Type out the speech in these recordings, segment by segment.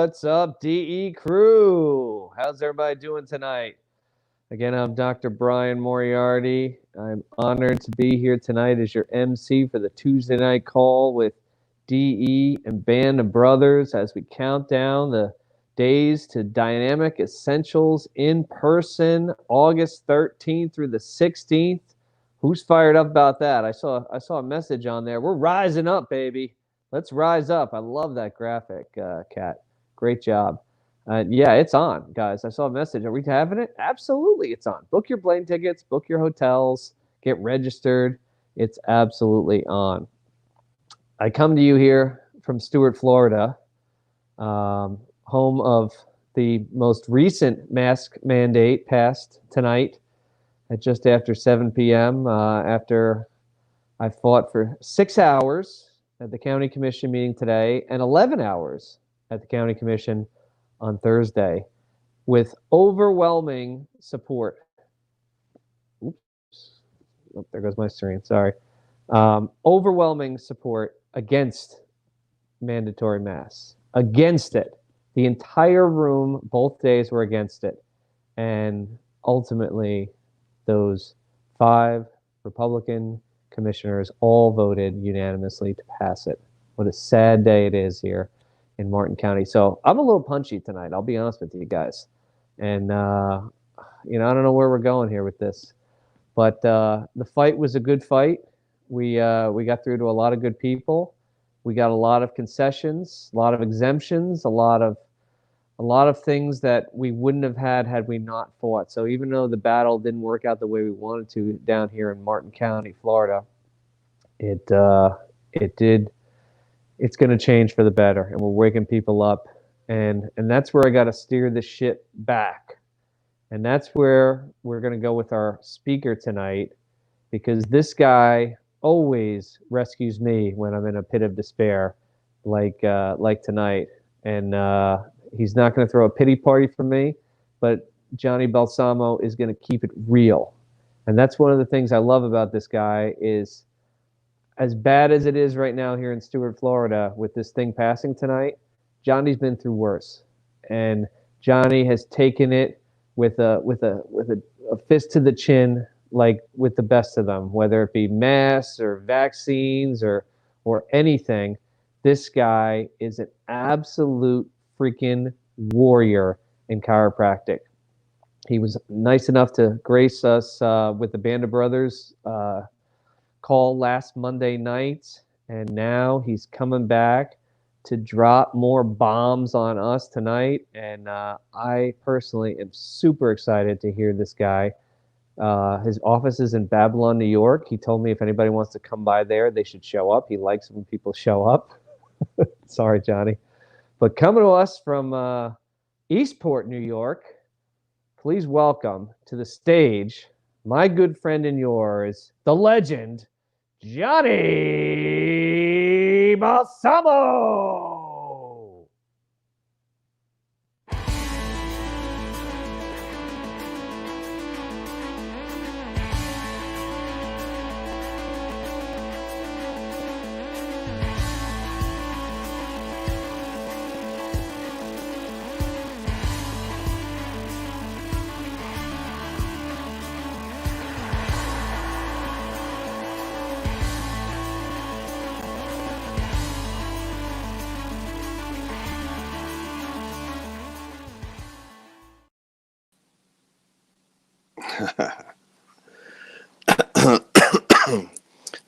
What's up, DE crew? How's everybody doing tonight? Again, I'm Dr. Brian Moriarty. I'm honored to be here tonight as your MC for the Tuesday night call with DE and Band of Brothers as we count down the days to Dynamic Essentials in person, August 13th through the 16th. Who's fired up about that? I saw a message on there. We're rising up, baby. Let's rise up. I love that graphic, Kat. Great job. Yeah, it's on, guys. I saw a message. Are we having it? Absolutely, it's on. Book your plane tickets, book your hotels, get registered. It's absolutely on. I come to you here from Stuart, Florida, home of the most recent mask mandate passed tonight at just after 7 p.m. After I fought for 6 hours at the county commission meeting today and 11 hours at the county commission on Thursday with overwhelming support. Oops. Oh, there goes my screen. Sorry. Overwhelming support against mandatory masks. Against it. The entire room, both days, were against it. And ultimately, those 5 Republican commissioners all voted unanimously to pass it. What a sad day it is here in Martin County. So I'm a little punchy tonight, I'll be honest with you guys. And, I don't know where we're going here with this. But the fight was a good fight. We got through to a lot of good people. We got a lot of concessions, a lot of exemptions, a lot of things that we wouldn't have had we not fought. So even though the battle didn't work out the way we wanted to down here in Martin County, Florida, it did. It's going to change for the better, and we're waking people up, and that's where I got to steer the ship back, and that's where we're going to go with our speaker tonight, because this guy always rescues me when I'm in a pit of despair, like tonight, and he's not going to throw a pity party for me, but Johnny Balsamo is going to keep it real, and that's one of the things I love about this guy is, as bad as it is right now here in Stuart, Florida, with this thing passing tonight, Johnny's been through worse, and Johnny has taken it with a fist to the chin, like with the best of them, whether it be masks or vaccines or anything. This guy is an absolute freaking warrior in chiropractic. He was nice enough to grace us with the Band of Brothers call last Monday night, and now he's coming back to drop more bombs on us tonight. And I personally am super excited to hear this guy. His office is in Babylon, New York. He told me if anybody wants to come by there, they should show up. He likes when people show up. Sorry, Johnny. But coming to us from Eastport, New York, please welcome to the stage my good friend and yours, the legend, Johnny Balsamo.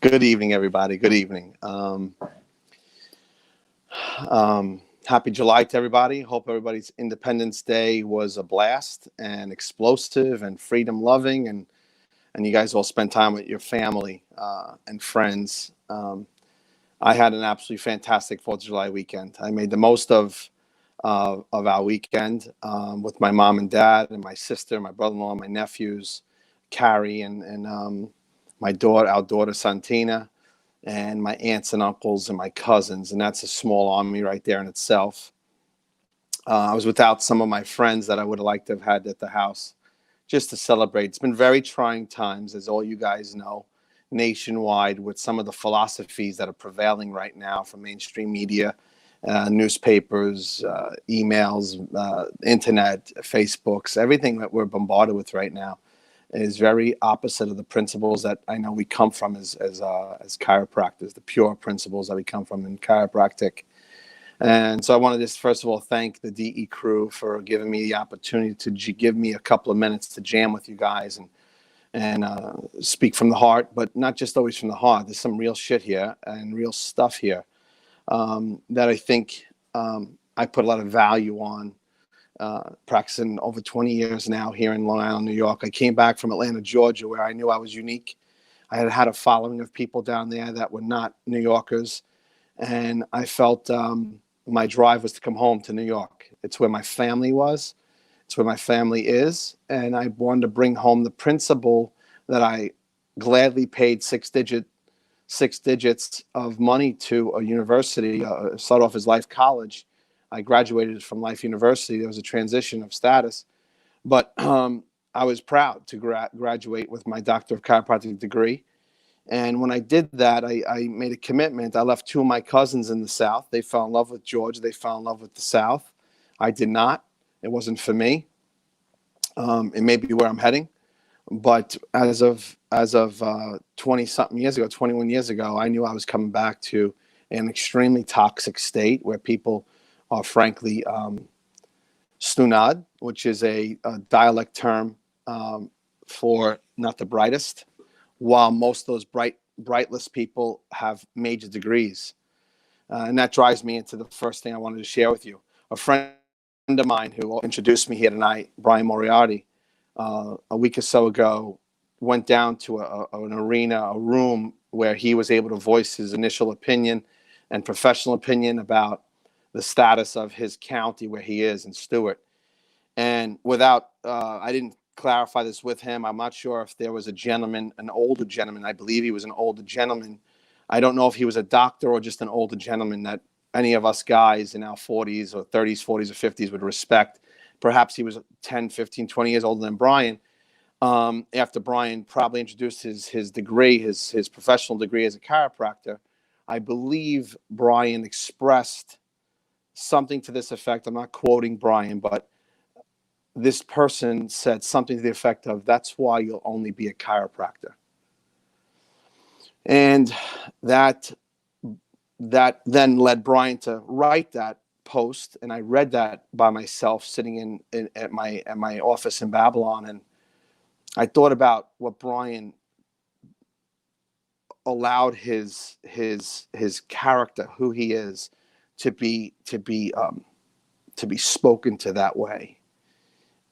Good evening, everybody. Good evening. Happy July to everybody. Hope everybody's Independence Day was a blast and explosive and freedom loving, and you guys all spent time with your family and friends. I had an absolutely fantastic 4th of July weekend. I made the most of our weekend with my mom and dad and my sister, my brother-in-law, my nephews, Carrie, and our daughter Santina, and my aunts and uncles and my cousins, and that's a small army right there in itself. I was without some of my friends that I would have liked to have had at the house just to celebrate. It's been very trying times, as all you guys know, nationwide, with some of the philosophies that are prevailing right now from mainstream media newspapers, emails, internet, Facebooks, everything that we're bombarded with right now is very opposite of the principles that I know we come from as chiropractors, the pure principles that we come from in chiropractic. And so I want to just first of all thank the DE crew for giving me the opportunity to give me a couple of minutes to jam with you guys and speak from the heart, but not just always from the heart. There's some real shit here and real stuff here that I think I put a lot of value on. Practicing over 20 years now here in Long Island, New York. I came back from Atlanta, Georgia, where I knew I was unique. I had a following of people down there that were not New Yorkers, and I felt my drive was to come home to New York. It's where my family was. It's where my family is, and I wanted to bring home the principle that I gladly paid six digits of money to a university, start off as Life College. I graduated from Life University. There was a transition of status, but I was proud to graduate with my Doctor of Chiropractic degree. And when I did that, I made a commitment. I left two of my cousins in the South. They fell in love with Georgia. They fell in love with the South. I did not. It wasn't for me. It may be where I'm heading. But as of 20 something years ago, 21 years ago, I knew I was coming back to an extremely toxic state where people are frankly stunad, which is a dialect term for not the brightest, while most of those brightless people have major degrees. And that drives me into the first thing I wanted to share with you. A friend of mine who introduced me here tonight, Brian Moriarty, a week or so ago, went down to an arena, a room where he was able to voice his initial opinion and professional opinion about the status of his county where he is in Stewart. And without, I didn't clarify this with him. I'm not sure if there was a gentleman, an older gentleman. I believe he was an older gentleman. I don't know if he was a doctor or just an older gentleman that any of us guys in our 40s or 30s, 40s or 50s would respect. Perhaps he was 10, 15, 20 years older than Brian. After Brian probably introduced his degree, his professional degree as a chiropractor, I believe Brian expressed something to this effect. I'm not quoting Brian, but this person said something to the effect of, "That's why you'll only be a chiropractor." And that then led Brian to write that post, and I read that by myself sitting at my office in Babylon, and I thought about what Brian allowed his character, who he is, to be spoken to that way.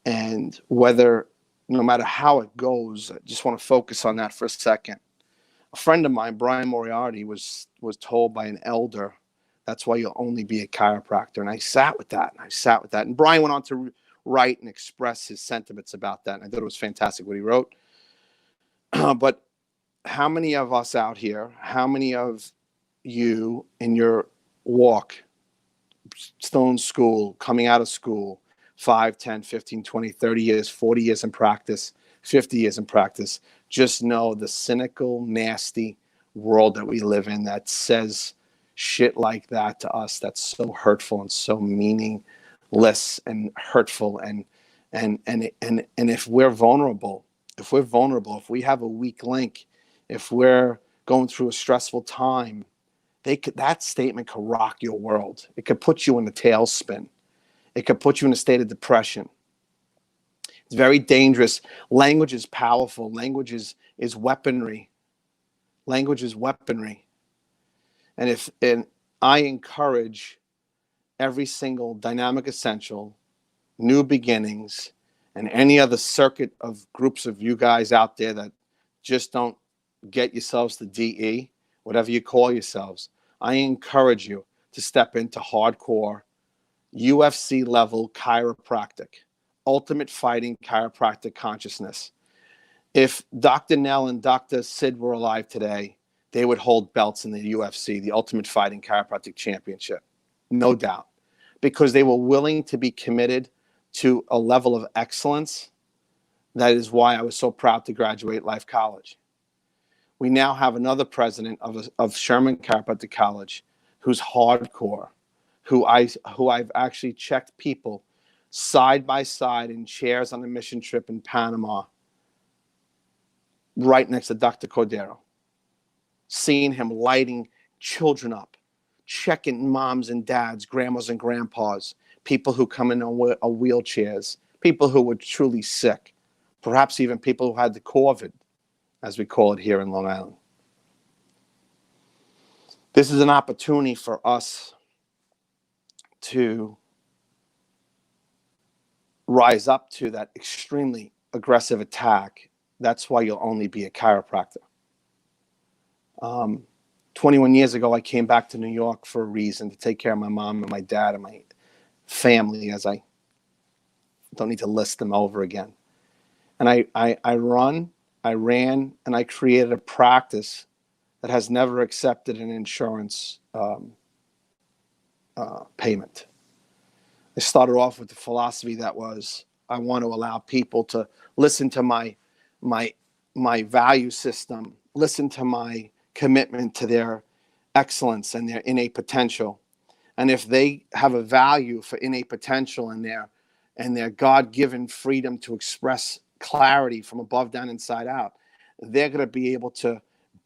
And whether, no matter how it goes, I just want to focus on that for a second. A friend of mine, Brian Moriarty, was told by an elder, "That's why you'll only be a chiropractor." And I sat with that. And Brian went on to write and express his sentiments about that. And I thought it was fantastic what he wrote. But how many of us out here, how many of you in your walk, still in school, coming out of school, 5, 10, 15, 20, 30 years, 40 years in practice, 50 years in practice, just know the cynical, nasty world that we live in that says shit like that to us, that's so hurtful and so meaningless and hurtful. And if we're vulnerable, if we have a weak link, if we're going through a stressful time, that statement could rock your world. It could put you in a tailspin. It could put you in a state of depression. It's very dangerous. Language is powerful. Language is weaponry. Language is weaponry. And I encourage every single Dynamic Essential, New Beginnings, and any other circuit of groups of you guys out there that just don't get yourselves to DE, whatever you call yourselves, I encourage you to step into hardcore UFC level chiropractic, ultimate fighting chiropractic consciousness. If Dr. Nell and Dr. Sid were alive today, they would hold belts in the UFC, the Ultimate Fighting Chiropractic Championship, no doubt, because they were willing to be committed to a level of excellence. That is why I was so proud to graduate Life College. We now have another president of Sherman Chiropractic College who's hardcore, I've actually checked people side by side in chairs on a mission trip in Panama, right next to Dr. Cordero, seeing him lighting children up, checking moms and dads, grandmas and grandpas, people who come in on wheelchairs, people who were truly sick, perhaps even people who had the COVID, as we call it here in Long Island. This is an opportunity for us to rise up to that extremely aggressive attack. That's why you'll only be a chiropractor. 21 years ago, I came back to New York for a reason, to take care of my mom and my dad and my family, as I don't need to list them over again. And I ran, and I created a practice that has never accepted an insurance payment. I started off with the philosophy that was, I want to allow people to listen to my value system, listen to my commitment to their excellence and their innate potential. And if they have a value for innate potential and their God-given freedom to express clarity from above, down, inside out, they're going to be able to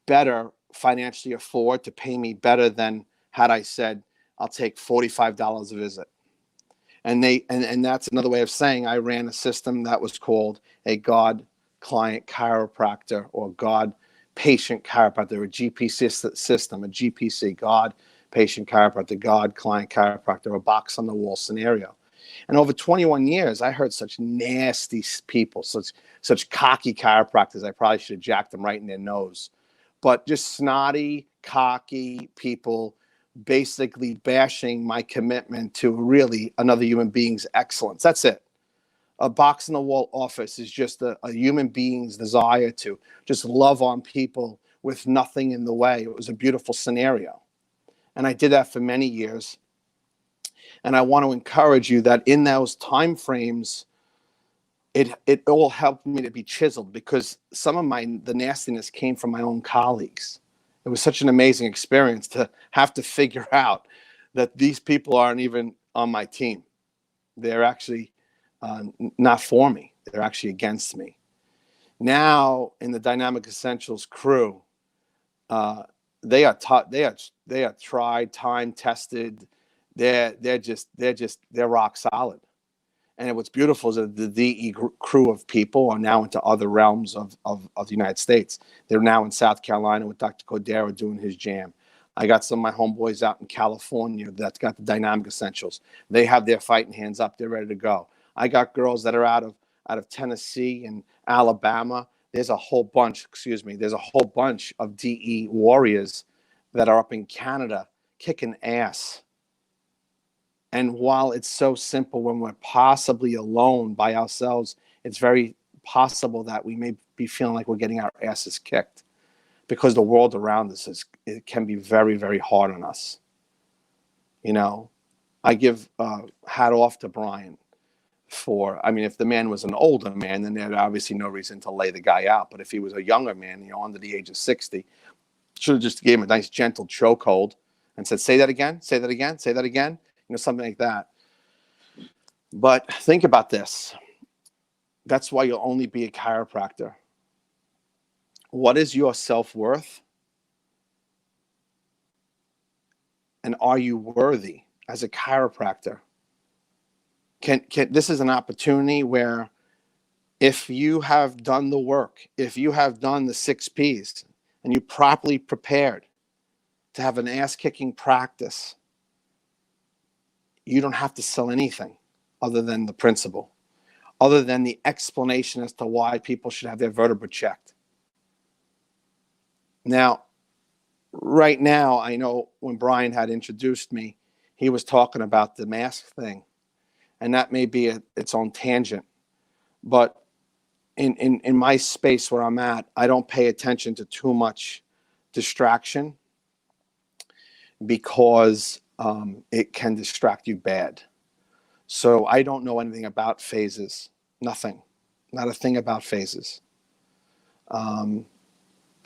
better financially afford to pay me better than had I said, I'll take $45 a visit. And that's another way of saying I ran a system that was called a God client chiropractor, or God patient chiropractor, a GPC system, a GPC, God patient chiropractor, God client chiropractor, a box on the wall scenario. And over 21 years, I heard such nasty people, such cocky chiropractors. I probably should have jacked them right in their nose. But just snotty, cocky people basically bashing my commitment to really another human being's excellence. That's it. A box in the wall office is just a human being's desire to just love on people with nothing in the way. It was a beautiful scenario. And I did that for many years. And I want to encourage you that in those time frames, it all helped me to be chiseled, because some of the nastiness came from my own colleagues. It was such an amazing experience to have to figure out that these people aren't even on my team. They're actually not for me. They're actually against me. Now in the Dynamic Essentials crew, they are tried, time tested. They're rock solid. And what's beautiful is that the DE crew of people are now into other realms of the United States. They're now in South Carolina with Dr. Cordero doing his jam. I got some of my homeboys out in California that's got the Dynamic Essentials. They have their fighting hands up. They're ready to go. I got girls that are out of Tennessee and Alabama. There's a whole bunch of DE warriors that are up in Canada kicking ass. And while it's so simple when we're possibly alone by ourselves, it's very possible that we may be feeling like we're getting our asses kicked, because the world around us it can be very, very hard on us. You know, I give hat off to Brian if the man was an older man, then there's obviously no reason to lay the guy out. But if he was a younger man, under the age of 60, should have just gave him a nice gentle chokehold and said, say that again, say that again, say that again. Something like that. But think about this. That's why you'll only be a chiropractor. What is your self-worth? And are you worthy as a chiropractor? This is an opportunity where, if you have done the work, if you have done the 6 Ps, and you properly prepared to have an ass-kicking practice, you don't have to sell anything other than the principle, other than the explanation as to why people should have their vertebra checked. Now, right now, I know when Brian had introduced me, he was talking about the mask thing, and that may be its own tangent. But in my space where I'm at, I don't pay attention to too much distraction, because it can distract you bad. So I don't know anything about phases. Nothing. Not a thing about phases. And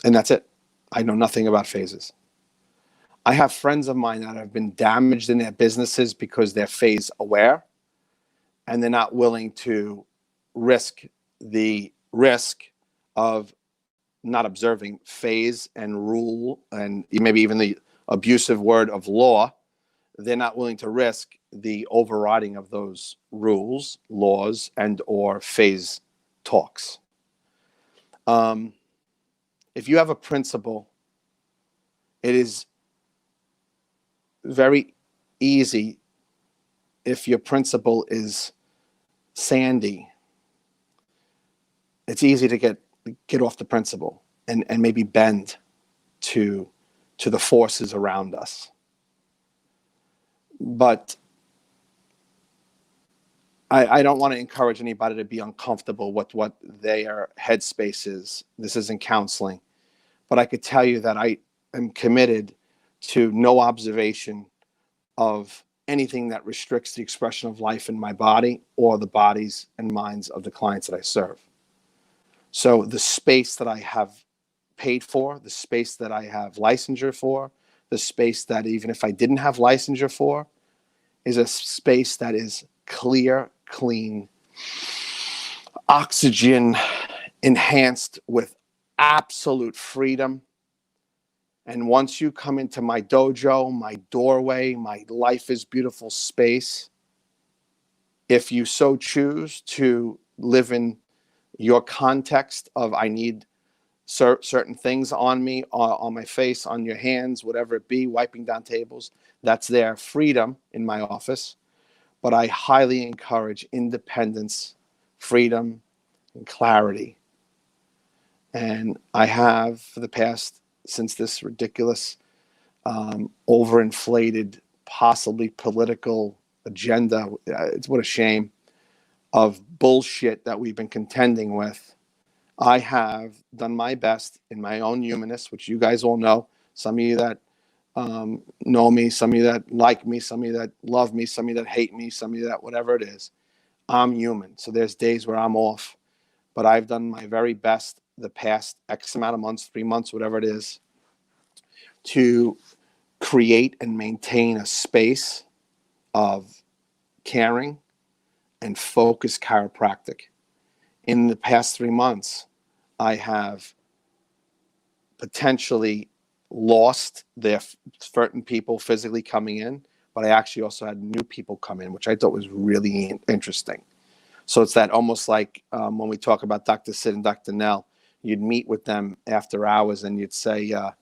that's it. I know nothing about phases. I have friends of mine that have been damaged in their businesses because they're phase aware and they're not willing to risk the risk of not observing phase and rule and maybe even the abusive word of law. They're not willing to risk the overriding of those rules, laws, and or phase talks. If you have a principle, it is very easy. If your principle is sandy, it's easy to get off the principle and maybe bend to the forces around us. But I don't want to encourage anybody to be uncomfortable with what their headspace is. This isn't counseling. But I could tell you that I am committed to no observation of anything that restricts the expression of life in my body or the bodies and minds of the clients that I serve. So the space that I have paid for, the space that I have licensure for, the space that even if I didn't have licensure for, is a space that is clear, clean, oxygen enhanced with absolute freedom. And once you come into my dojo, my doorway, my life is beautiful space, if you so choose to live in your context of I need certain things on me, on my face, on your hands, whatever it be, wiping down tables, that's their freedom in my office. But I highly encourage independence, freedom, and clarity. And I have for the past, since this ridiculous, overinflated, possibly political agenda, it's what a shame, of bullshit that we've been contending with, I have done my best in my own humanness, which you guys all know. Some of you that know me, some of you that like me, some of you that love me, some of you that hate me, some of you that whatever it is. I'm human. So there's days where I'm off, but I've done my very best the past X amount of months, 3 months, whatever it is, to create and maintain a space of caring and focused chiropractic. In the past 3 months, I have potentially lost their certain people physically coming in, but I actually also had new people come in, which I thought was really interesting. So it's that almost like when we talk about Dr. Sid and Dr. Nell, you'd meet with them after hours and you'd say, yeah,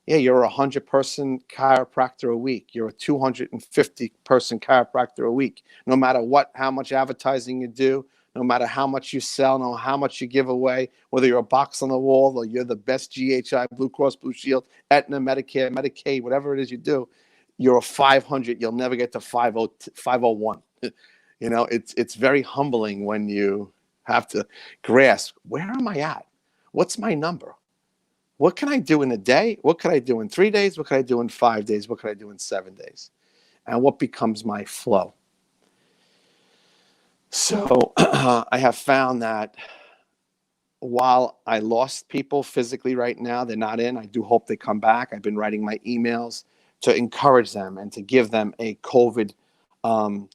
you're a 100-person chiropractor a week. You're a 250-person chiropractor a week. No matter how much advertising you do, no matter how much you sell, no matter how much you give away, whether you're a box on the wall or you're the best GHI, Blue Cross Blue Shield, Aetna, Medicare, Medicaid, whatever it is you do, you're a 500. You'll never get to 501. You know, it's very humbling when you have to grasp, where am I at? What's my number? What can I do in a day? What can I do in 3 days? What can I do in 5 days? What can I do in 7 days? And what becomes my flow? So I have found that while I lost people physically right now, they're not in. I do hope they come back. I've been writing my emails to encourage them and to give them a COVID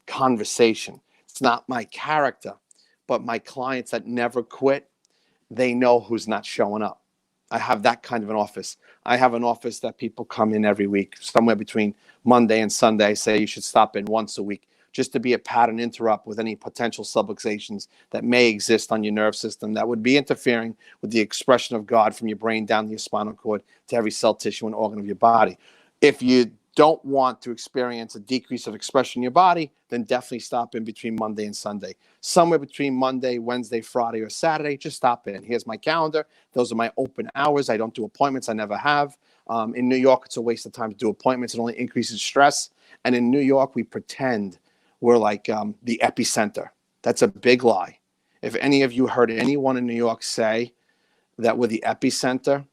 conversation. It's not my character, but my clients that never quit, they know who's not showing up. I have that kind of an office. I have an office that people come in every week, somewhere between Monday and Sunday. I say you should stop in once a week just to be a pattern interrupt with any potential subluxations that may exist on your nerve system that would be interfering with the expression of God from your brain down to your spinal cord to every cell, tissue, and organ of your body. If you don't want to experience a decrease of expression in your body, then definitely stop in between Monday and Sunday. Somewhere between Monday, Wednesday, Friday, or Saturday, just stop in. Here's my calendar. Those are my open hours. I don't do appointments. I never have. In New York, it's a waste of time to do appointments. It only increases stress. And in New York, we pretend we're like the epicenter. That's a big lie. If any of you heard anyone in New York say that we're the epicenter,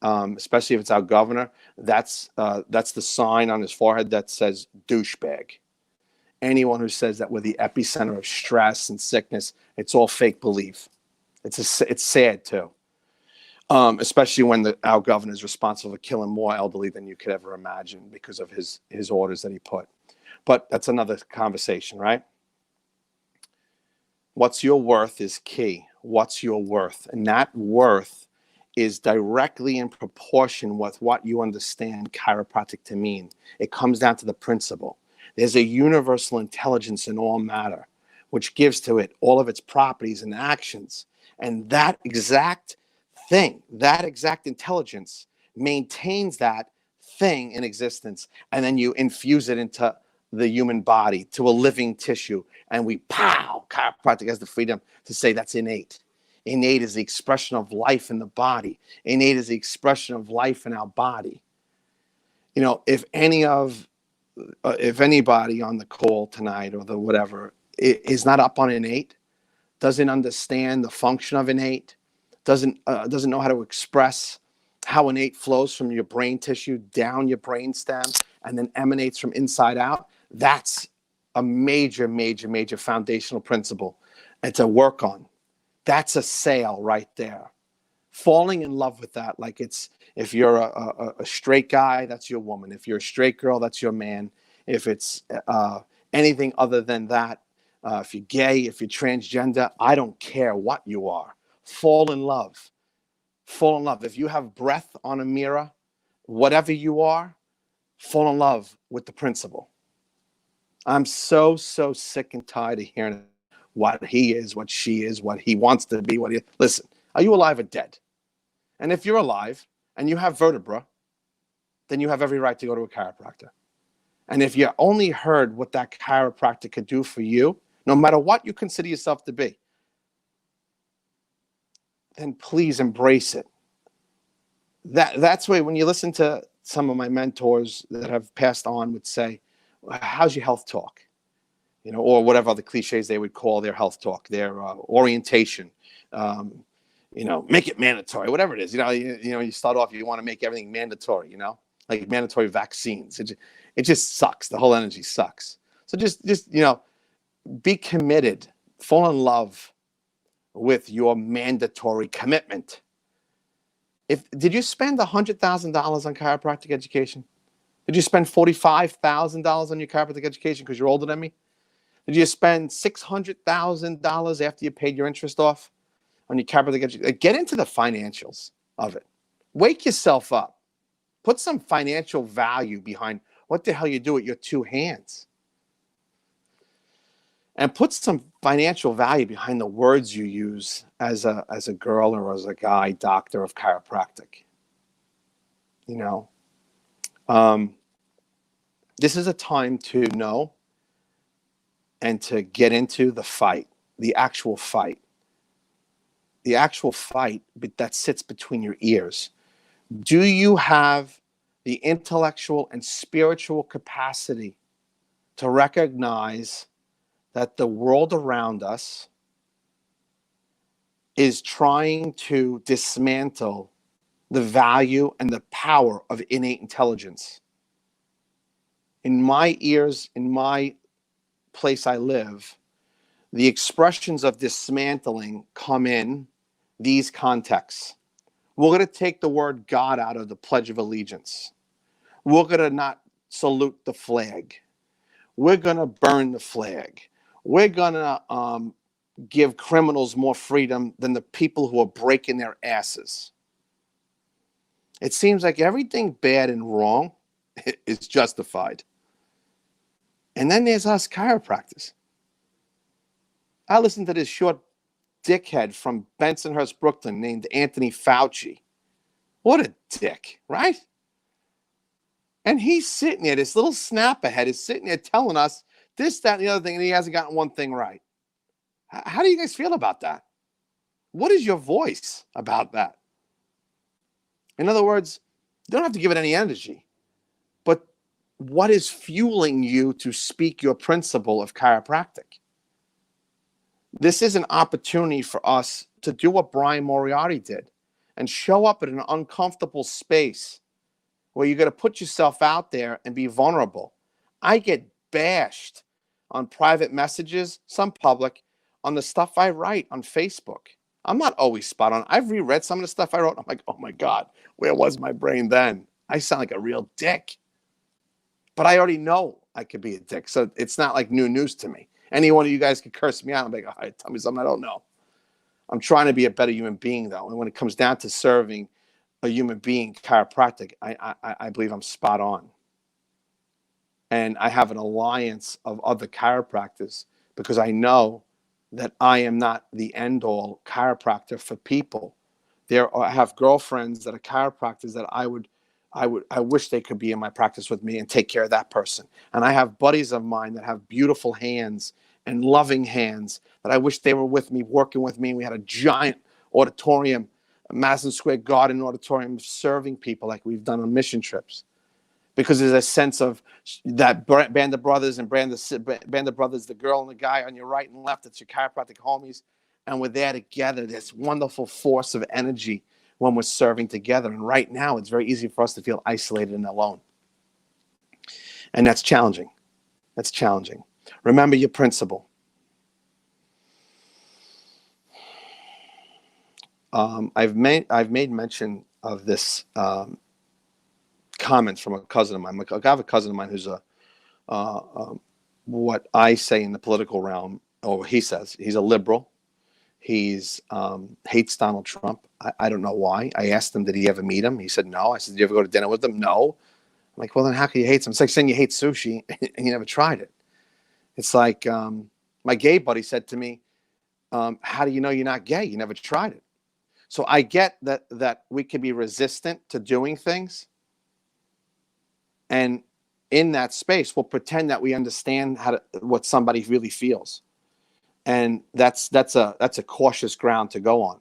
especially if it's our governor, that's the sign on his forehead that says douchebag. Anyone who says that we're the epicenter of stress and sickness, it's all fake belief. It's sad too. especially when our governor is responsible for killing more elderly than you could ever imagine because of his orders that he put. But that's another conversation, right? What's your worth is key. What's your worth? And that worth is directly in proportion with what you understand chiropractic to mean. It comes down to the principle. There's a universal intelligence in all matter, which gives to it all of its properties and actions. And that exact thing, that exact intelligence maintains that thing in existence. And then you infuse it into the human body, to a living tissue. And we, pow, chiropractic has the freedom to say that's innate. Innate is the expression of life in the body. Innate is the expression of life in our body. You know, if anybody on the call tonight or the whatever is not up on innate, doesn't understand the function of innate, doesn't know how to express how innate flows from your brain tissue down your brain stem and then emanates from inside out, that's a major, major, major foundational principle and to work on. That's a sale right there. Falling in love with that, like it's, if you're a straight guy, that's your woman. If you're a straight girl, that's your man. If it's anything other than that, if you're gay, if you're transgender, I don't care what you are. Fall in love. Fall in love. If you have breath on a mirror, whatever you are, fall in love with the principle. I'm so sick and tired of hearing what he is, what she is, what he wants to be, what he... Listen, are you alive or dead? And if you're alive and you have vertebra, then you have every right to go to a chiropractor. And if you only heard what that chiropractor could do for you, no matter what you consider yourself to be, then please embrace it. That's why when you listen to some of my mentors that have passed on would say, how's your health talk? You know, or whatever other cliches they would call their health talk, their orientation, you know, make it mandatory, whatever it is. You start off, you want to make everything mandatory, you know, like mandatory vaccines. It just sucks. The whole energy sucks. So just be committed, fall in love with your mandatory commitment. Did you spend $100,000 on chiropractic education? Did you spend $45,000 on your chiropractic education because you're older than me? Did you spend $600,000 after you paid your interest off on your chiropractic education? Get into the financials of it. Wake yourself up. Put some financial value behind what the hell you do with your two hands. And put some financial value behind the words you use as a girl or as a guy doctor of chiropractic. You know, this is a time to know and to get into the fight, the actual fight that sits between your ears. Do you have the intellectual and spiritual capacity to recognize that the world around us is trying to dismantle the value and the power of innate intelligence? In my ears, in my place I live, the expressions of dismantling come in these contexts. We're going to take the word God out of the Pledge of Allegiance. We're going to not salute the flag. We're going to burn the flag. We're going to give criminals more freedom than the people who are breaking their asses. It seems like everything bad and wrong is justified. And then there's us chiropractors. I listened to this short dickhead from Bensonhurst, Brooklyn, named Anthony Fauci. What a dick, right? And he's sitting there, this little snap-ahead is sitting there telling us this, that, and the other thing, and he hasn't gotten one thing right. How do you guys feel about that? What is your voice about that? In other words, you don't have to give it any energy, but what is fueling you to speak your principle of chiropractic? This is an opportunity for us to do what Brian Moriarty did and show up in an uncomfortable space where you're going to put yourself out there and be vulnerable. I get bashed on private messages, some public, on the stuff I write on Facebook. I'm not always spot on. I've reread some of the stuff I wrote. I'm like, oh my God, where was my brain then? I sound like a real dick. But I already know I could be a dick. So it's not like new news to me. Any one of you guys could curse me out. I'm like, all right, tell me something I don't know. I'm trying to be a better human being, though. And when it comes down to serving a human being, chiropractic, I believe I'm spot on. And I have an alliance of other chiropractors because I know that I am not the end-all chiropractor for people. I have girlfriends that are chiropractors that I wish they could be in my practice with me and take care of that person. And I have buddies of mine that have beautiful hands and loving hands that I wish they were with me, working with me. And we had a giant auditorium, a Madison Square Garden auditorium, serving people like we've done on mission trips. Because there's a sense of that band of brothers and band of brothers, the girl and the guy on your right and left, it's your chiropractic homies. And we're there together. This wonderful force of energy when we're serving together. And right now, it's very easy for us to feel isolated and alone. And that's challenging. That's challenging. Remember your principle. I've made mention of this comment from a cousin of mine. I have a cousin of mine who's what I say in the political realm, or he says he's a liberal. He's hates Donald Trump. I don't know why. I asked him, did he ever meet him? He said no. I said, did you ever go to dinner with him? No. I'm like, well, then how can you hate him? It's like saying you hate sushi and you never tried it. It's like my gay buddy said to me, how do you know you're not gay? You never tried it. So I get that we can be resistant to doing things. And in that space, we'll pretend that we understand what somebody really feels. And that's a cautious ground to go on.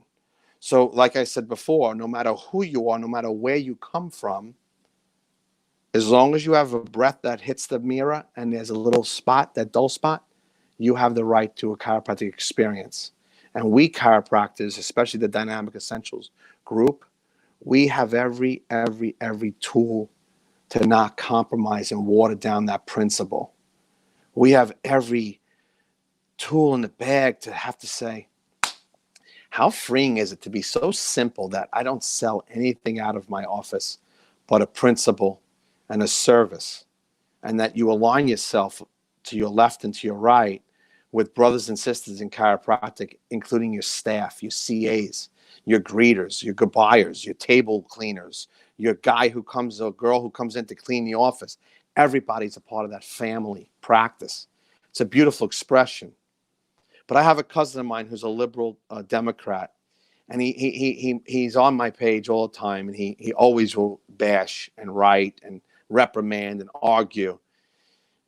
So like I said before, no matter who you are, no matter where you come from, as long as you have a breath that hits the mirror and there's a little spot, that dull spot, you have the right to a chiropractic experience. And we chiropractors, especially the Dynamic Essentials group, we have every tool to not compromise and water down that principle. We have every tool in the bag to have to say, how freeing is it to be so simple that I don't sell anything out of my office but a principle and a service, and that you align yourself to your left and to your right with brothers and sisters in chiropractic, including your staff, your CAs, your greeters, your goodbyers, your table cleaners, your guy who comes, or girl who comes in to clean the office. Everybody's a part of that family practice. It's a beautiful expression. But I have a cousin of mine who's a liberal Democrat, and he's on my page all the time, and he always will bash and write and reprimand and argue.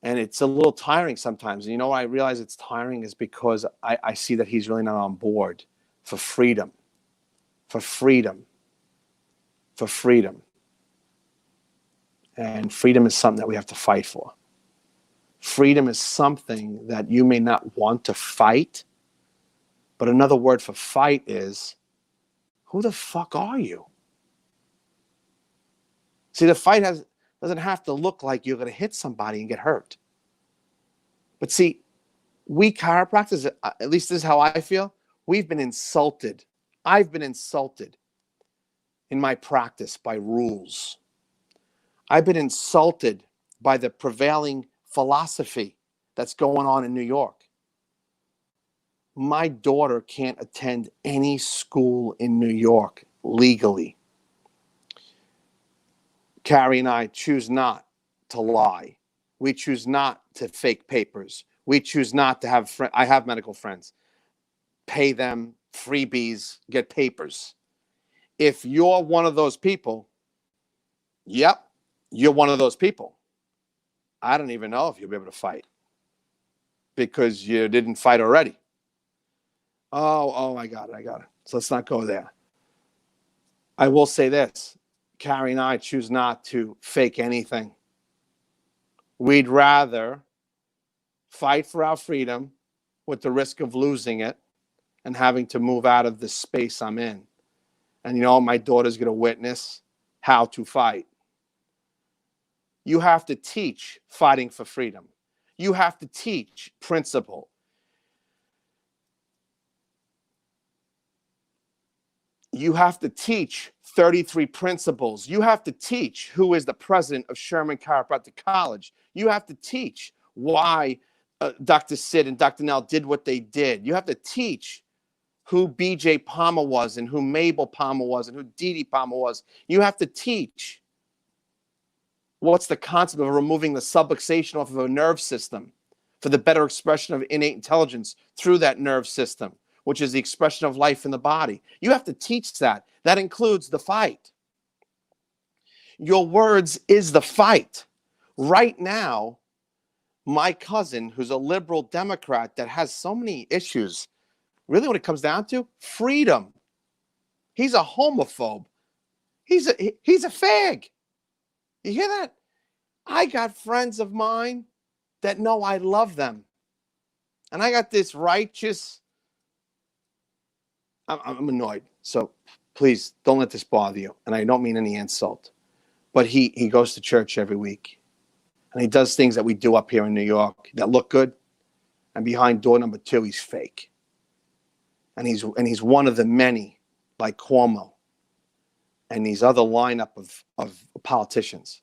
And it's a little tiring sometimes. And you know why I realize it's tiring is because I see that he's really not on board for freedom, for freedom, for freedom. And freedom is something that we have to fight for. Freedom is something that you may not want to fight, but another word for fight is, who the fuck are you? See, the fight doesn't have to look like you're going to hit somebody and get hurt. But see, we chiropractors, at least this is how I feel, we've been insulted. I've been insulted in my practice by rules. I've been insulted by the prevailing philosophy that's going on in New York. My daughter can't attend any school in New York legally. Carrie and I choose not to lie. We choose not to fake papers. We choose not to have I have medical friends. Pay them freebies, get papers. If you're one of those people, yep, you're one of those people. I don't even know if you'll be able to fight because you didn't fight already. Oh, I got it. So let's not go there. I will say this. Carrie and I choose not to fake anything. We'd rather fight for our freedom with the risk of losing it and having to move out of the space I'm in. And my daughter's going to witness how to fight. You have to teach fighting for freedom. You have to teach principle. You have to teach 33 principles. You have to teach who is the president of Sherman Chiropractic College. You have to teach why Dr. Sid and Dr. Nell did what they did. You have to teach who BJ Palmer was and who Mabel Palmer was and who Dee Dee Palmer was. You have to teach what's the concept of removing the subluxation off of a nerve system for the better expression of innate intelligence through that nerve system, which is the expression of life in the body. You have to teach that. That includes the fight. Your words is the fight. Right now, my cousin, who's a liberal Democrat that has so many issues, really what it comes down to, freedom. He's a homophobe. He's a fag. You hear that? I got friends of mine that know I love them. And I got this righteous, I'm annoyed. So please don't let this bother you. And I don't mean any insult. But he goes to church every week. And he does things that we do up here in New York that look good. And behind door number 2, he's fake. And he's one of the many, like Cuomo and these other lineup of politicians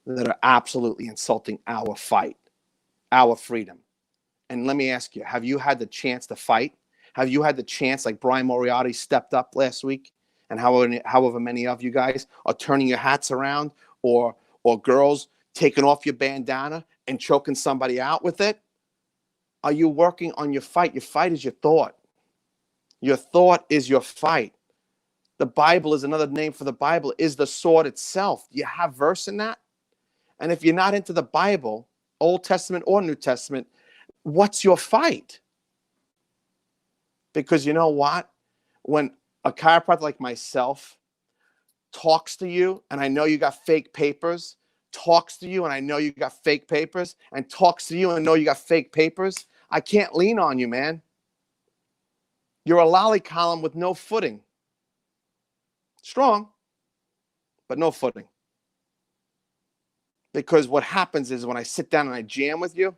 that are absolutely insulting our fight, our freedom. And let me ask you, have you had the chance to fight? Have you had the chance, like Brian Moriarty stepped up last week, and however many of you guys are turning your hats around, or girls taking off your bandana and choking somebody out with it? Are you working on your fight? Your fight is your thought. Your thought is your fight. The Bible is another name for the Bible, is the sword itself. Do you have verse in that? And if you're not into the Bible, Old Testament or New Testament, what's your fight? Because you know what? When a chiropractor like myself talks to you, and I know you got fake papers, talks to you, and I know you got fake papers, and talks to you and know you got fake papers, I can't lean on you, man. You're a lolly column with no footing. Strong, but no footing. Because what happens is when I sit down and I jam with you,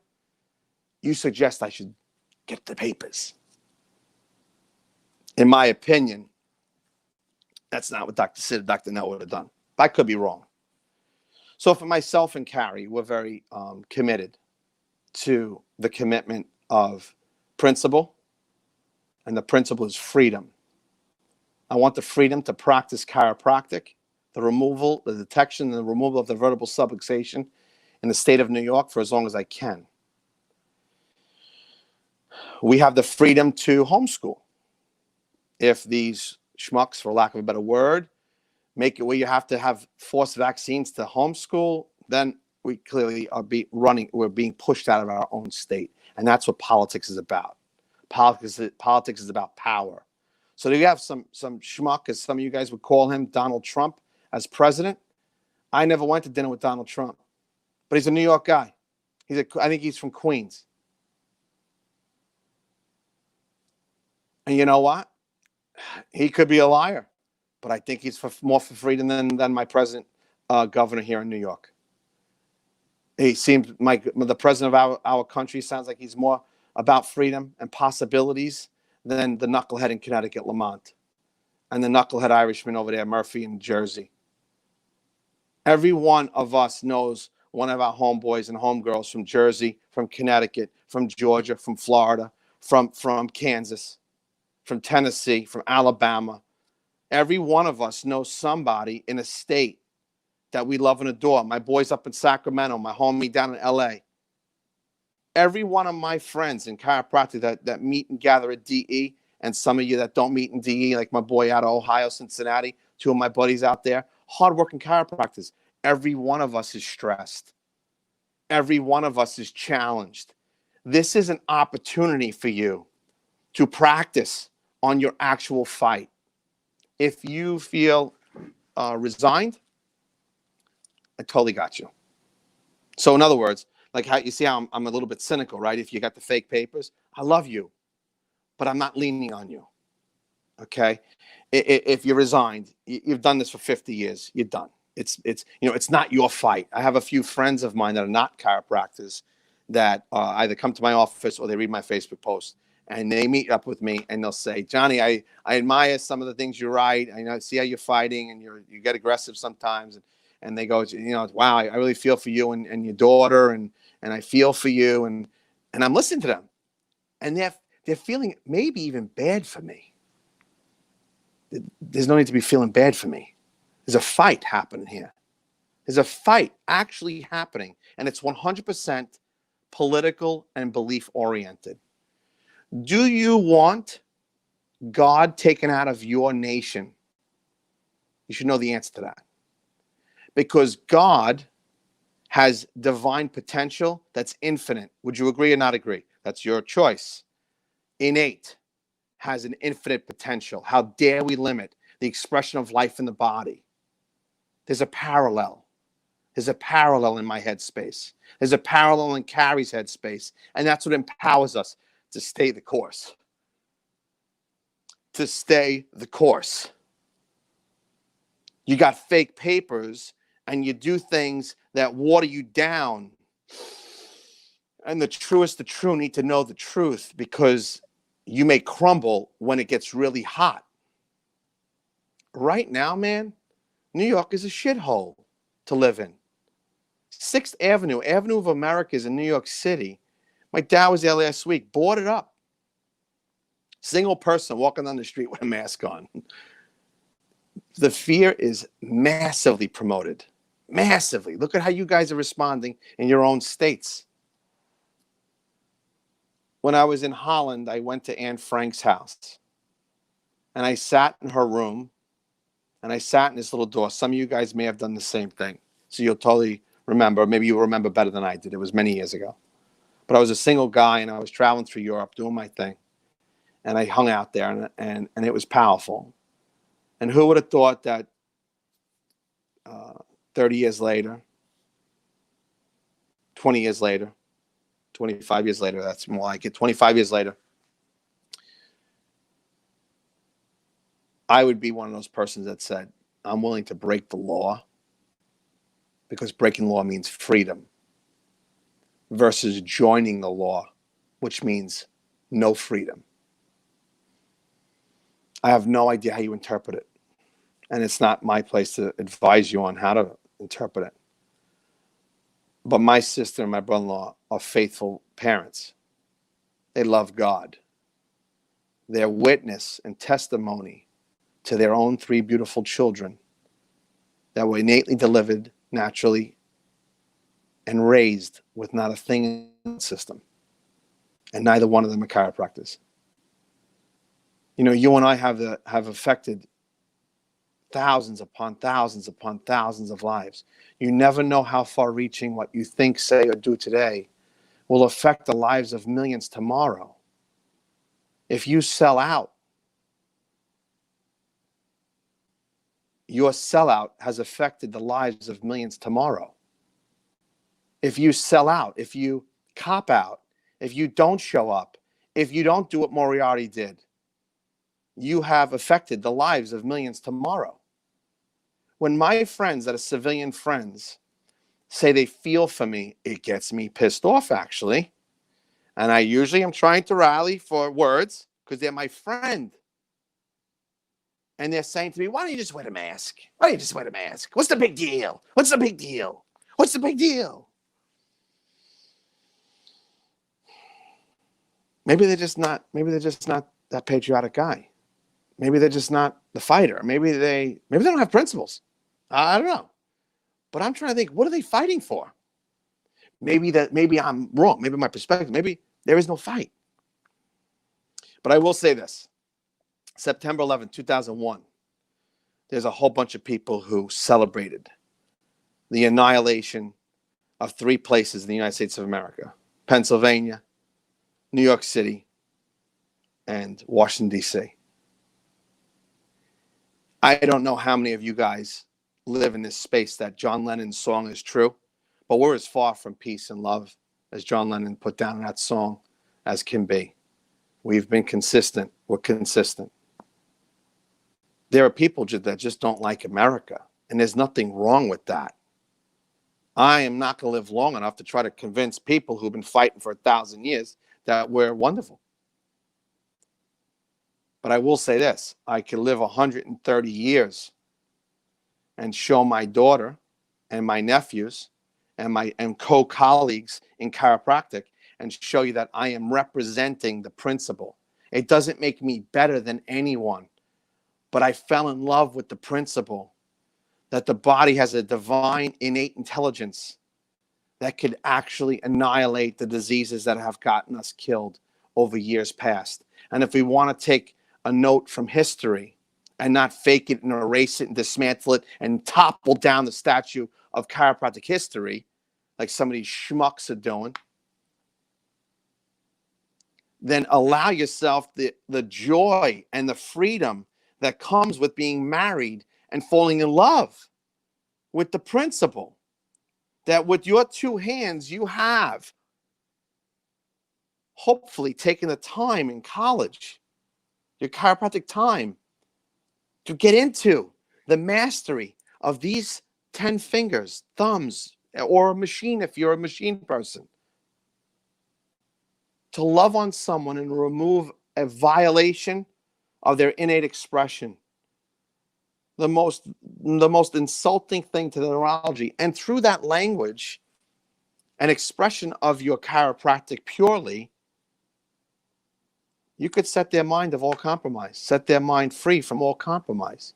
you suggest I should get the papers. In my opinion, that's not what Dr. Sid or Dr. Nell would have done. I could be wrong. So for myself and Carrie, we're very committed to the commitment of principle, and the principle is freedom. I want the freedom to practice chiropractic, the removal, the detection, and the removal of the vertebral subluxation in the state of New York for as long as I can. We have the freedom to homeschool. If these schmucks, for lack of a better word, make it where you have to have forced vaccines to homeschool, then we clearly are we're being pushed out of our own state. And that's what politics is about. Politics is about power. So do you have some schmuck, as some of you guys would call him, Donald Trump, as president? I never went to dinner with Donald Trump, but he's a New York guy. I think he's from Queens. And you know what? He could be a liar, but I think he's more for freedom than my president, governor here in New York. He seems the president of our country sounds like he's more about freedom and possibilities than the knucklehead in Connecticut, Lamont, and the knucklehead Irishman over there, Murphy in Jersey. Every one of us knows one of our homeboys and homegirls from Jersey, from Connecticut, from Georgia, from Florida, from Kansas, from Tennessee, from Alabama. Every one of us knows somebody in a state that we love and adore. My boys up in Sacramento, my homie down in LA. Every one of my friends in chiropractic that meet and gather at DE, and some of you that don't meet in DE, like my boy out of Ohio, Cincinnati, 2 of my buddies out there, hardworking chiropractors. Every one of us is stressed. Every one of us is challenged. This is an opportunity for you to practice on your actual fight. If you feel resigned, I totally got you. So in other words, like how you see how I'm a little bit cynical, right? If you got the fake papers, I love you, but I'm not leaning on you. Okay? If you're resigned, you've done this for 50 years, you're done. It's not your fight. I have a few friends of mine that are not chiropractors that either come to my office or they read my Facebook post, and they meet up with me and they'll say, Johnny, I admire some of the things you write. I know, see how you're fighting and you get aggressive sometimes. And they go, wow, I really feel for you and your daughter. And I feel for you. And I'm listening to them. And they're feeling maybe even bad for me. There's no need to be feeling bad for me. There's a fight happening here. There's a fight actually happening. And it's 100% political and belief oriented. Do you want God taken out of your nation? You should know the answer to that. Because God has divine potential that's infinite. Would you agree or not agree? That's your choice. Innate has an infinite potential. How dare we limit the expression of life in the body? There's a parallel. There's a parallel in my headspace. There's a parallel in Carrie's headspace. And that's what empowers us to stay the course. To stay the course. You got fake papers and you do things that water you down. And the truest, the true need to know the truth, because you may crumble when it gets really hot. Right now, man, New York is a shithole to live in. 6th Avenue, Avenue of Americas in New York City. My dad was there last week, boarded up. Single person walking down the street with a mask on. The fear is massively promoted. Massively. Look at how you guys are responding in your own states. When I was in Holland, I went to Anne Frank's house. And I sat in her room. And I sat in this little door. Some of you guys may have done the same thing. So you'll totally remember. Maybe you'll remember better than I did. It was many years ago. But I was a single guy and I was traveling through Europe doing my thing. And I hung out there and it was powerful. And who would have thought that 30 years later, 20 years later, 25 years later, that's more like it, 25 years later, I would be one of those persons that said, I'm willing to break the law because breaking law means freedom versus joining the law, which means no freedom. I have no idea how you interpret it. And it's not my place to advise you on how to interpret it. But my sister and my brother-in-law are faithful parents. They love God. Their witness and testimony to their own 3 beautiful children that were innately delivered naturally and raised with not a thing in the system. And neither one of them are chiropractors. You know, you and I have affected thousands upon thousands upon thousands of lives. You never know how far-reaching what you think, say, or do today will affect the lives of millions tomorrow. If you sell out, your sellout has affected the lives of millions tomorrow. If you sell out, if you cop out, if you don't show up, if you don't do what Moriarty did, you have affected the lives of millions tomorrow. When my friends that are civilian friends say they feel for me, it gets me pissed off, actually. And I usually am trying to rally for words because they're my friend. And they're saying to me, why don't you just wear a mask? Why don't you just wear a mask? What's the big deal? What's the big deal? What's the big deal? Maybe they're just not that patriotic guy. Maybe they're just not the fighter. Maybe they don't have principles. I don't know. But I'm trying to think, what are they fighting for? Maybe I'm wrong. Maybe my perspective, maybe there is no fight. But I will say this. September 11th, 2001, there's a whole bunch of people who celebrated the annihilation of 3 places in the United States of America: Pennsylvania, New York City, and Washington, D.C. I don't know how many of you guys live in this space that John Lennon's song is true, but we're as far from peace and love as John Lennon put down in that song as can be. We've been consistent. We're consistent. There are people that just don't like America, and there's nothing wrong with that. I am not going to live long enough to try to convince people who've been fighting for 1,000 years that we're wonderful. But I will say this, I could live 130 years and show my daughter and my nephews and co-colleagues in chiropractic and show you that I am representing the principle. It doesn't make me better than anyone, but I fell in love with the principle that the body has a divine innate intelligence that could actually annihilate the diseases that have gotten us killed over years past. And if we want to take a note from history and not fake it and erase it and dismantle it and topple down the statue of chiropractic history, like some of these schmucks are doing, then allow yourself the joy and the freedom that comes with being married and falling in love with the principle that with your two hands you have hopefully taken the time in college, your chiropractic time, to get into the mastery of these 10 fingers, thumbs, or a machine if you're a machine person, to love on someone and remove a violation of their innate expression, the most insulting thing to the neurology. And through that language, an expression of your chiropractic purely, you could set their mind of all compromise, set their mind free from all compromise.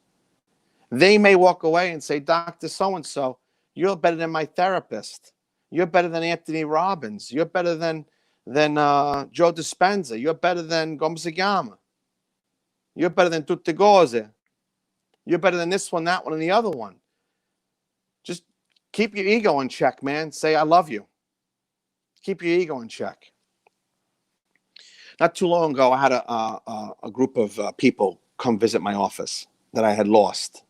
They may walk away and say, Dr. So-and-so, you're better than my therapist. You're better than Anthony Robbins. You're better than Joe Dispenza. You're better than Gomzigama. You're better than Tutte Gose. You're better than this one, that one, and the other one. Just keep your ego in check, man. Say, I love you. Keep your ego in check. Not too long ago, I had a group of people come visit my office that I had lost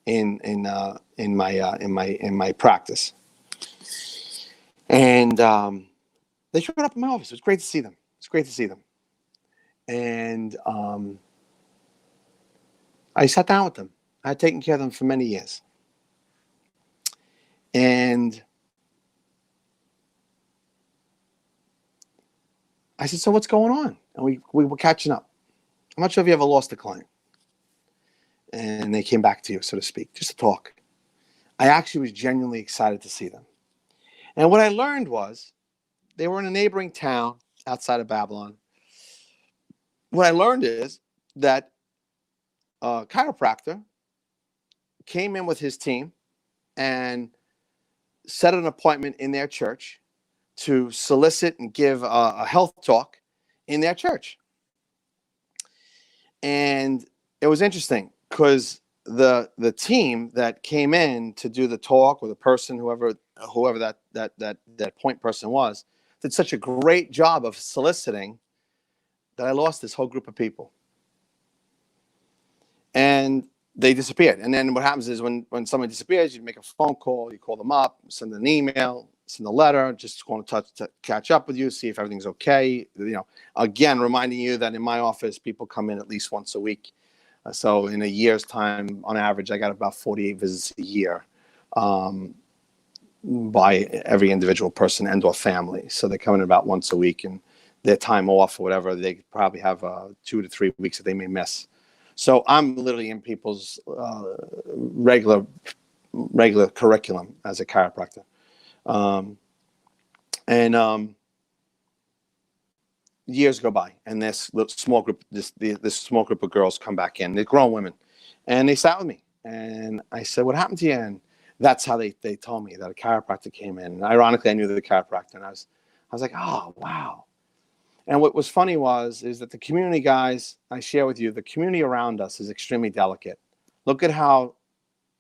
in my practice, and they showed up in my office. It was great to see them. And I sat down with them. I had taken care of them for many years, and I said, "So what's going on?" And we were catching up. I'm not sure if you ever lost a client, and they came back to you, so to speak, just to talk. I actually was genuinely excited to see them. And what I learned was they were in a neighboring town outside of Babylon. What I learned is that a chiropractor came in with his team and set an appointment in their church to solicit and give a health talk in their church. And it was interesting because the team that came in to do the talk, or the person, whoever that point person was, did such a great job of soliciting that I lost this whole group of people. And they disappeared. And then what happens is when somebody disappears, you make a phone call, you call them up, send an email, send a letter, just want to catch up with you, see if everything's okay. Again, reminding you that in my office, people come in at least once a week. So in a year's time, on average, I got about 48 visits a year by every individual person and or family. So they come in about once a week, and their time off or whatever, they probably have 2 to 3 weeks that they may miss. So I'm literally in people's regular curriculum as a chiropractor. Years go by, and this small group of girls come back in. They're grown women, and they sat with me, and I said, "What happened to you?" And that's how they told me that a chiropractor came in. And ironically, I knew the chiropractor, and I was like, "Oh, wow." And what was funny is that the community, guys, I share with you, the community around us is extremely delicate. Look at how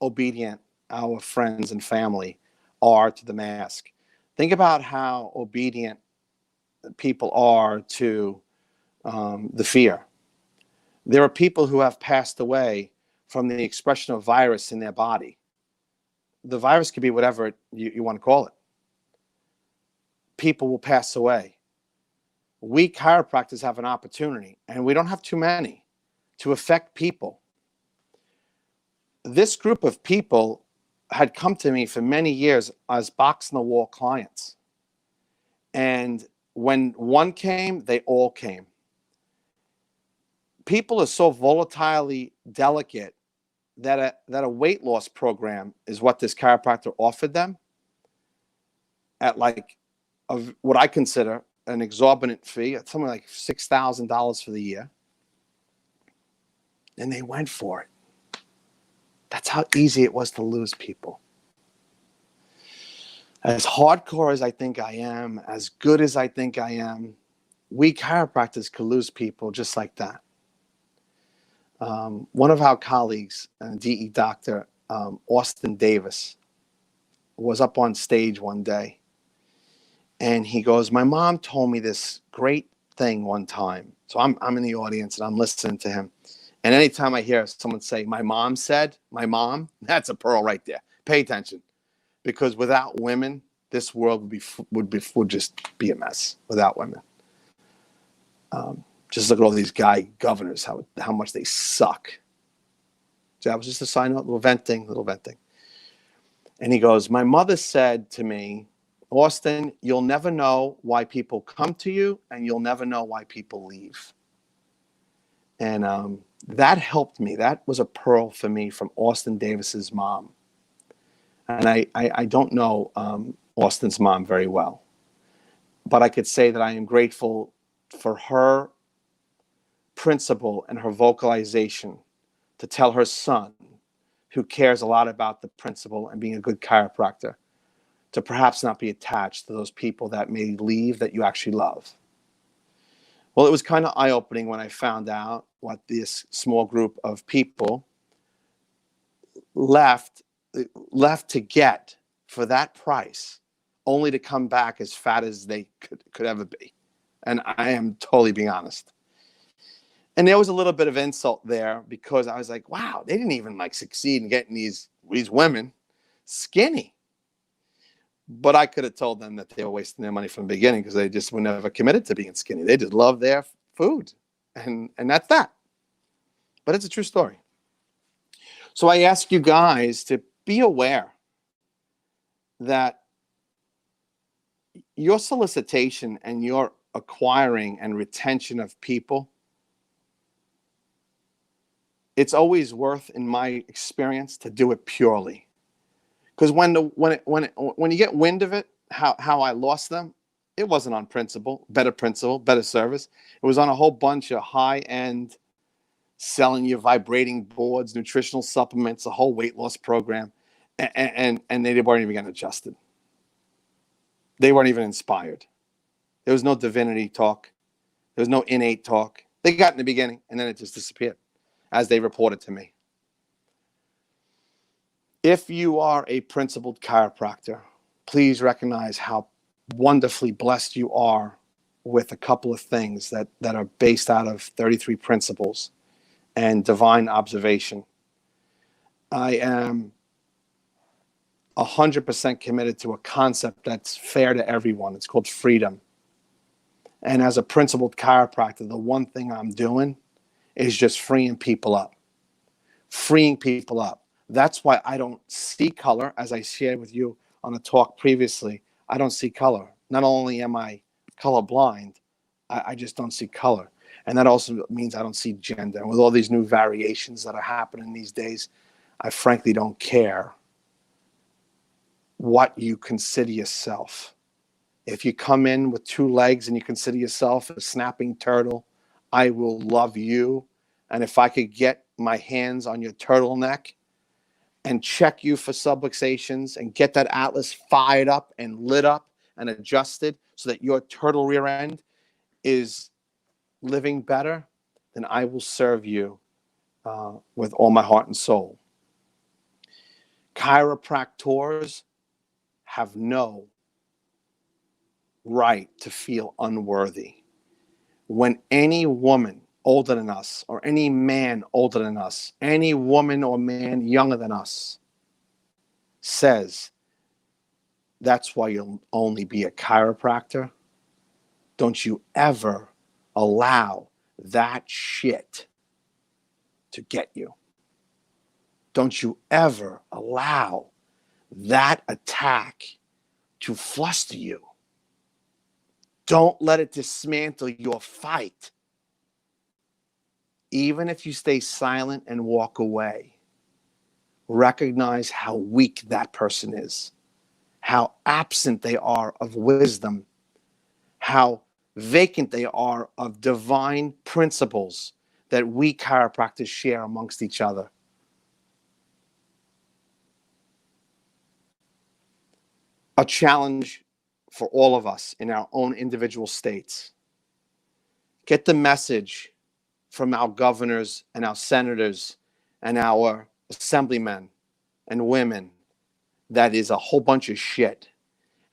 obedient our friends and family are to the mask. Think about how obedient people are to the fear. There are people who have passed away from the expression of virus in their body. The virus could be whatever you want to call it. People will pass away. We chiropractors have an opportunity, and we don't have too many, to affect people. This group of people had come to me for many years as box-in-the-wall clients. And when one came, they all came. people are so volatilely delicate that a weight loss program is what this chiropractor offered them at like what I consider an exorbitant fee, at something like $6,000 for the year. And they went for it. That's how easy it was to lose people. As hardcore as I think I am, as good as I think I am, we chiropractors could lose people just like that. One of our colleagues, DE doctor, Austin Davis, was up on stage one day. And he goes, my mom told me this great thing one time. So I'm in the audience and I'm listening to him. And anytime I hear someone say, my mom said, my mom, that's a pearl right there. Pay attention. Because without women, this world would just be a mess without women. Just look at all these guy governors, how much they suck. So that was just a sign up, little venting. And he goes, my mother said to me, Austin, you'll never know why people come to you, and you'll never know why people leave. And that helped me. That was a pearl for me from Austin Davis's mom. And I don't know Austin's mom very well, but I could say that I am grateful for her principle and her vocalization to tell her son, who cares a lot about the principle and being a good chiropractor, to perhaps not be attached to those people that may leave that you actually love. Well, it was kind of eye-opening when I found out what this small group of people left to get for that price, only to come back as fat as they could ever be. And I am totally being honest. And there was a little bit of insult there because I was like, wow, they didn't even like succeed in getting these women skinny. But I could have told them that they were wasting their money from the beginning because they just were never committed to being skinny. They just love their food. And that's that. But it's a true story. So I ask you guys to be aware that your solicitation and your acquiring and retention of people, it's always worth, in my experience, to do it purely. Because when you get wind of it, how I lost them, it wasn't on principle, better service. It was on a whole bunch of high-end selling you vibrating boards, nutritional supplements, a whole weight loss program, and they weren't even getting adjusted. They weren't even inspired. There was no divinity talk. There was no innate talk. They got in the beginning, and then it just disappeared, as they reported to me. If you are a principled chiropractor, please recognize how wonderfully blessed you are with a couple of things that are based out of 33 principles and divine observation. I am 100% committed to a concept that's fair to everyone. It's called freedom. And as a principled chiropractor, the one thing I'm doing is just freeing people up. That's why I don't see color, as I shared with you on a talk previously. I don't see color. Not only am I colorblind, I just don't see color. And that also means I don't see gender. And with all these new variations that are happening these days, I frankly don't care what you consider yourself. If you come in with two legs and you consider yourself a snapping turtle, I will love you. And if I could get my hands on your turtleneck and check you for subluxations and get that atlas fired up and lit up and adjusted so that your turtle rear end is living better, then I will serve you with all my heart and soul. Chiropractors have no right to feel unworthy. When any woman older than us, or any man older than us, any woman or man younger than us says that's why you'll only be a chiropractor, don't you ever allow that shit to get you. Don't you ever allow that attack to fluster you. Don't let it dismantle your fight. even if you stay silent and walk away, recognize how weak that person is, how absent they are of wisdom, how vacant they are of divine principles that we chiropractors share amongst each other. A challenge for all of us in our own individual states. Get the message from our governors and our senators and our assemblymen and women that is a whole bunch of shit,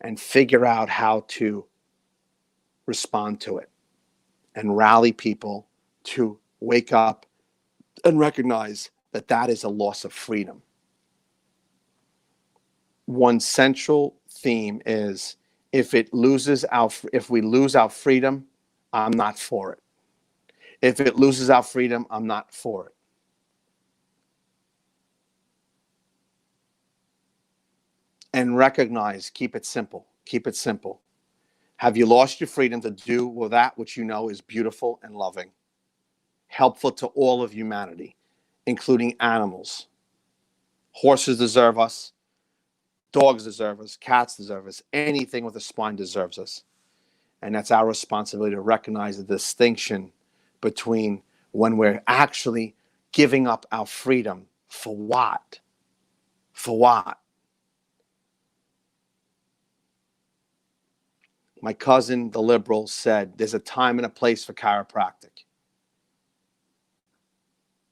and figure out how to respond to it and rally people to wake up and recognize that that is a loss of freedom. One central theme is if we lose our freedom, I'm not for it. If it loses our freedom, I'm not for it. And recognize, keep it simple. Keep it simple. Have you lost your freedom to do with that which you know is beautiful and loving, helpful to all of humanity, including animals? Horses deserve us. Dogs deserve us. Cats deserve us. Anything with a spine deserves us. And that's our responsibility to recognize the distinction between when we're actually giving up our freedom for what? For what? My cousin, the liberal, said there's a time and a place for chiropractic.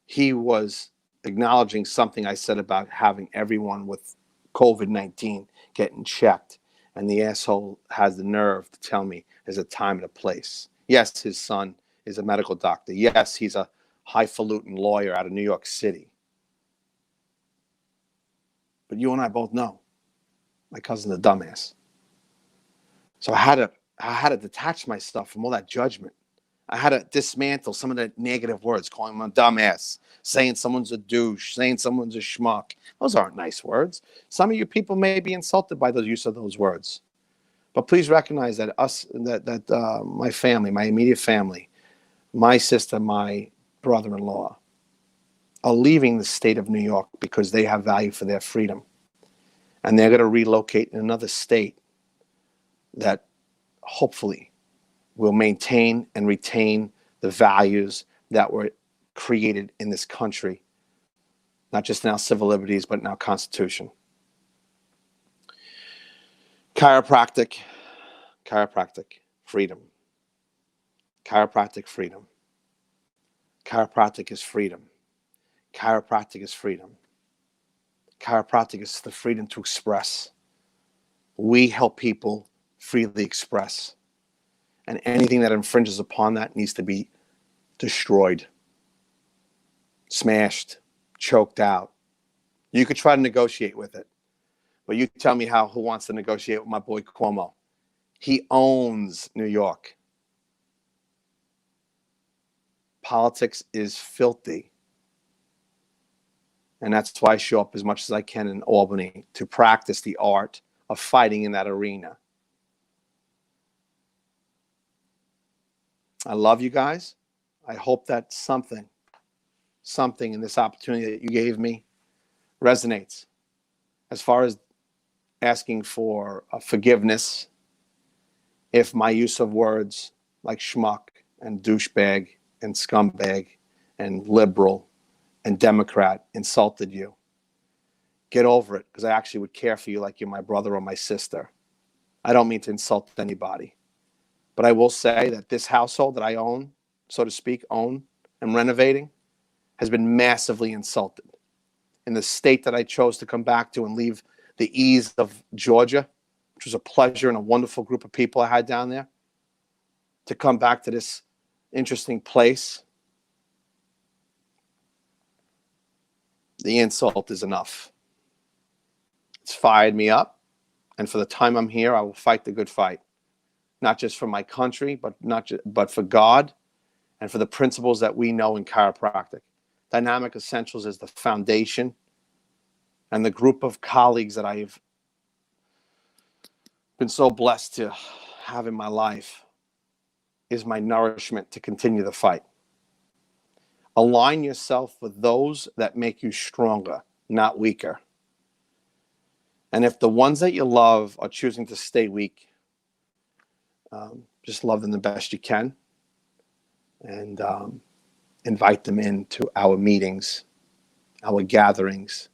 He was acknowledging something I said about having everyone with COVID-19 getting checked. And the asshole has the nerve to tell me there's a time and a place. Yes, his son is a medical doctor. Yes, he's a highfalutin lawyer out of New York City. But you and I both know my cousin's a dumbass. So I had to detach myself from all that judgment. I had to dismantle some of the negative words, calling him a dumbass, saying someone's a douche, saying someone's a schmuck. Those aren't nice words. Some of you people may be insulted by the use of those words. But please recognize that my family, my immediate family, my sister, my brother-in-law, are leaving the state of New York because they have value for their freedom. And they're going to relocate in another state that hopefully will maintain and retain the values that were created in this country, not just in our civil liberties, but in our Constitution. Chiropractic, freedom. Chiropractic, freedom. Chiropractic is freedom. Chiropractic is freedom. Chiropractic is the freedom to express. We help people freely express. And anything that infringes upon that needs to be destroyed, smashed, choked out. You could try to negotiate with it, but you tell me who wants to negotiate with my boy Cuomo? He owns New York. Politics is filthy. And that's why I show up as much as I can in Albany to practice the art of fighting in that arena. I love you guys. I hope that something in this opportunity that you gave me resonates. As far as asking for forgiveness, if my use of words like schmuck and douchebag and scumbag and liberal and Democrat insulted you, get over it, because I actually would care for you like you're my brother or my sister. I don't mean to insult anybody. But I will say that this household that I own, so to speak, and renovating, has been massively insulted. In the state that I chose to come back to and leave the ease of Georgia, which was a pleasure and a wonderful group of people I had down there, to come back to this interesting place, the insult is enough. It's fired me up. And for the time I'm here, I will fight the good fight. Not just for my country, but for God and for the principles that we know in chiropractic. Dynamic Essentials is the foundation, and the group of colleagues that I've been so blessed to have in my life is my nourishment to continue the fight. Align yourself with those that make you stronger, not weaker. And if the ones that you love are choosing to stay weak, just love them the best you can, and invite them into our meetings, our gatherings.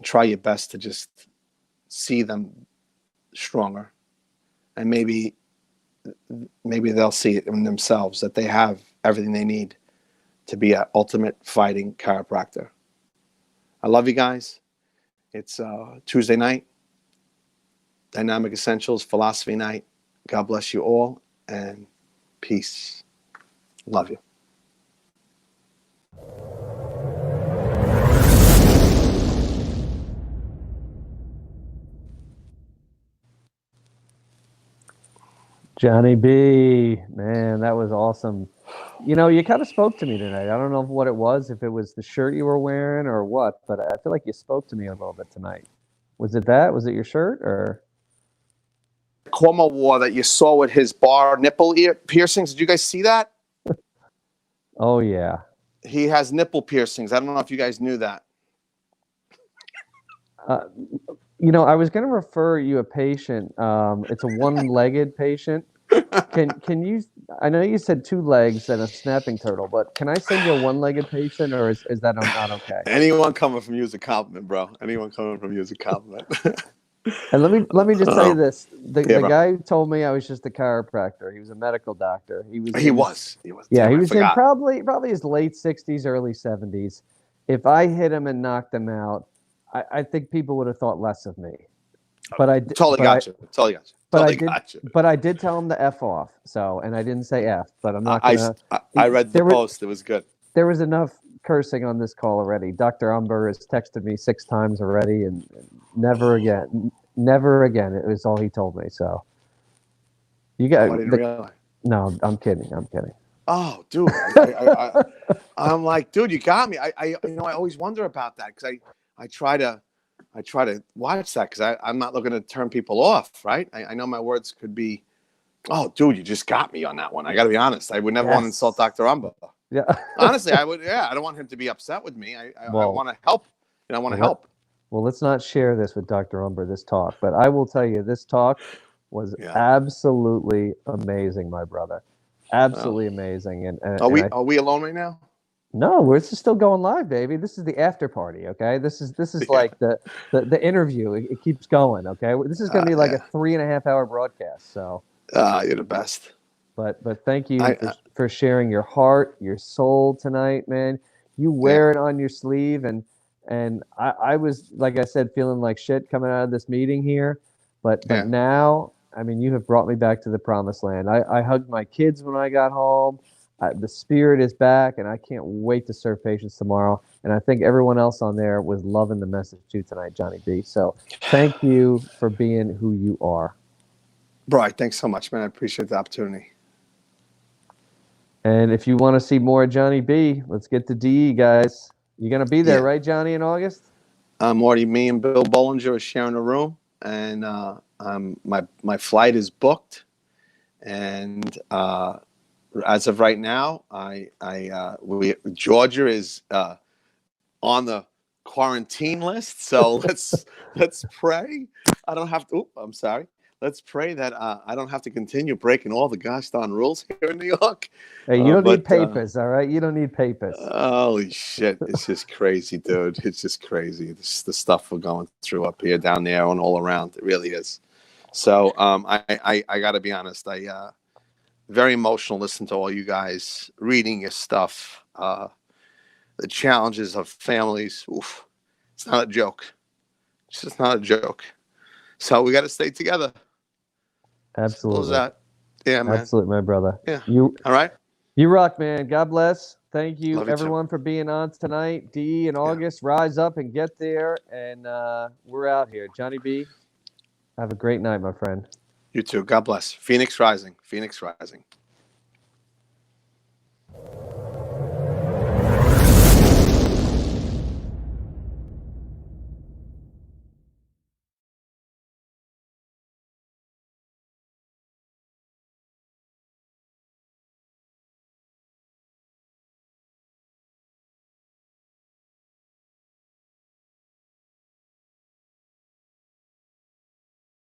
Try your best to just see them stronger, and maybe they'll see it in themselves that they have everything they need to be an ultimate fighting chiropractor. I love you guys. It's Tuesday night, Dynamic Essentials Philosophy Night. God bless you all, and peace. Love you. Johnny B, man, that was awesome. You know, you kind of spoke to me tonight. I don't know what it was, if it was the shirt you were wearing or what, but I feel like you spoke to me a little bit tonight. Was it that? Was it your shirt or? Cuomo wore that you saw with his bar nipple ear piercings. Did you guys see that? Oh, yeah. He has nipple piercings. I don't know if you guys knew that. You know, I was going to refer you a patient. It's a one-legged patient. Can you? I know you said 2 legs and a snapping turtle, but can I send you a one-legged patient, or is that not okay? Anyone coming from you is a compliment, bro. Anyone coming from you is a compliment. And let me just tell you this: the bro. guy who told me I was just a chiropractor. He was a medical doctor. He was. Yeah, Damn, he I was in forgot. probably his late 60s, early 70s. If I hit him and knocked him out, I think people would have thought less of me. But I Totally got you. But I did tell him to F off. So, and I didn't say F, but I'm not gonna. I read the post. It was good. There was enough cursing on this call already. Dr. Umber has texted me 6 times already, and never again. Never again. It was all he told me. So you got. I didn't realize. No, I'm kidding. Oh, dude, I'm like, dude, you got me. I always wonder about that because I try to watch that because I'm not looking to turn people off, right? I know my words could be, oh, dude, you just got me on that one. I got to be honest. I would never want to insult Dr. Umber. Yeah. Honestly, I would. Yeah, I don't want him to be upset with me. I want to help. I want to help. Well, let's not share this with Dr. Umber, this talk, but I will tell you, this talk was absolutely amazing, my brother. Absolutely amazing. And are we alone right now? No, we're still going live, baby. This is the after party, okay? This is like the interview. It keeps going, okay? This is going to be like a 3.5-hour broadcast. So you're the best. But thank you for sharing your heart, your soul tonight, man. You wear it on your sleeve, and I was, like I said, feeling like shit coming out of this meeting here, but now, I mean, you have brought me back to the promised land. I hugged my kids when I got home. The spirit is back, and I can't wait to serve patients tomorrow. And I think everyone else on there was loving the message too tonight, Johnny B. So thank you for being who you are. Brian, thanks so much, man. I appreciate the opportunity. And if you want to see more of Johnny B, let's get to DE, guys. You're going to be there, right, Johnny, in August? Marty, me and Bill Bollinger are sharing a room, and my flight is booked. And as of right now, Georgia is on the quarantine list. So let's pray. I don't have to. I'm sorry. Let's pray that I don't have to continue breaking all the gosh darn rules here in New York. Hey, you don't need papers, all right? You don't need papers. Holy shit. It's just crazy, dude. It's just crazy. The stuff we're going through up here, down there, and all around. It really is. So I got to be honest. I very emotional listening to all you guys reading your stuff. The challenges of families. Oof, it's not a joke. It's just not a joke. So we got to stay together. Absolutely. That. Yeah, man. Absolutely, my brother. Yeah. All right. You rock, man. God bless. Thank you, Love you everyone, for being on tonight. DE in August, rise up and get there. And we're out here. Johnny B, have a great night, my friend. You too. God bless. Phoenix rising. Phoenix rising.